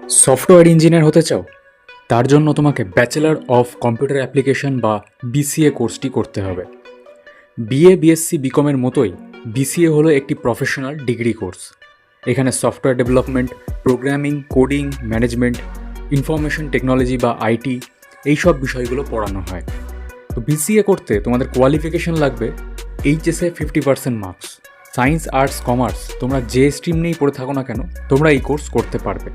Software engineer হতে চাও? তার জন্য তোমাকে ব্যাচেলর অফ কম্পিউটার অ্যাপ্লিকেশন বা বিসিএ কোর্সটি করতে হবে। বিএ বিএসসি বিকমের মতোই বিসিএ হলো একটি প্রফেশনাল ডিগ্রি কোর্স। এখানে software development, programming, coding, management, information technology বা আইটি এইসব বিষয়গুলো পড়ানো হয়। তো বিসিএ করতে তোমাদের কোয়ালিফিকেশন লাগবে এইচএসে 50% মার্কস। সায়েন্স, আর্টস, কমার্স তোমরা যে স্ট্রিম নিয়েই পড়ে থাকো না কেন তোমরা এই কোর্স করতে পারবে।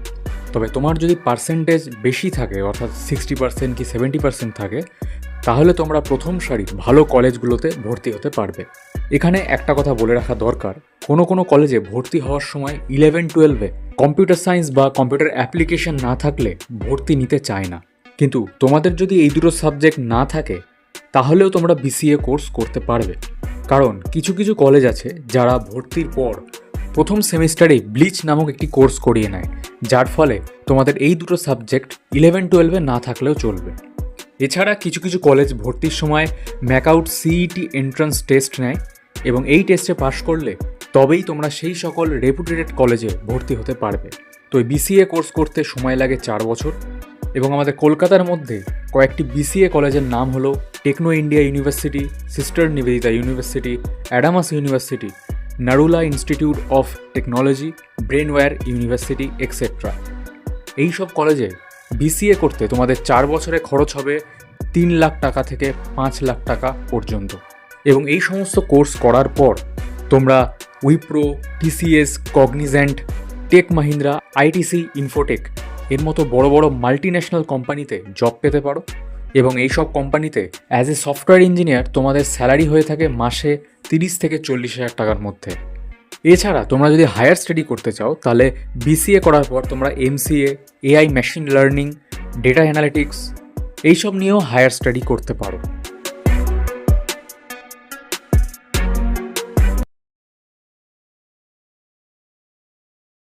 তবে তোমার যদি পার্সেন্টেজ বেশি থাকে, অর্থাৎ 60% কি 70% থাকে, তাহলে তোমরা প্রথম সারির ভালো কলেজগুলোতে ভর্তি হতে পারবে। এখানে একটা কথা বলে রাখা দরকার, কোনো কলেজে ভর্তি হওয়ার সময় 11-12-এ কম্পিউটার সায়েন্স বা কম্পিউটার অ্যাপ্লিকেশন না থাকলে ভর্তি নিতে চায় না। কিন্তু তোমাদের যদি এই দুটো সাবজেক্ট না থাকে তাহলেও তোমরা বিসিএ কোর্স করতে পারবে। কারণ কিছু কিছু কলেজ আছে যারা ভর্তির পর প্রথম সেমিস্টারেই ব্লিচ নামক একটি কোর্স করিয়ে নেয়, যার ফলে তোমাদের এই দুটো সাবজেক্ট 11-12-এ না থাকলেও চলবে। এছাড়া কিছু কিছু কলেজ ভর্তির সময় ম্যাকআউট সিইটি এন্ট্রান্স টেস্ট নেয় এবং এই টেস্টে পাশ করলে তবেই তোমরা সেই সকল রেপুটেড কলেজে ভর্তি হতে পারবে। তো এই বিসিএ কোর্স করতে সময় লাগে 4 বছর এবং আমাদের কলকাতার মধ্যে কয়েকটি বিসিএ কলেজের নাম হলো Techno India University, Sister Nivedita University, Adamas University, Narula Institute of Technology, Brainware University etcetera. এই সব কলেজে বিসিএ করতে তোমাদের 4 বছরে খরচ হবে 3 লাখ টাকা থেকে 5 লাখ টাকা পর্যন্ত। এবং এই সমস্ত কোর্স করার পর তোমরা উইপ্রো, টিসিএস, কগনিজেন্ট, টেক মাহিন্দ্রা, আইটিসি, ইনফোটেক এর মতো বড় বড় মাল্টিন্যাশনাল কোম্পানিতে জব পেতে পারো। এবং এই সব কোম্পানিতে অ্যাজ এ সফটওয়্যার ইঞ্জিনিয়ার তোমাদের স্যালারি হয়ে থাকে মাসে 30 থেকে 40 হাজার টাকার মধ্যে। এছাড়া তোমরা যদি হায়ার স্টাডি করতে চাও তাহলে বিসিএ করার পর তোমরা MCA, AI, machine learning, data analytics এইসব নিয়েও হায়ার স্টাডি করতে পারো।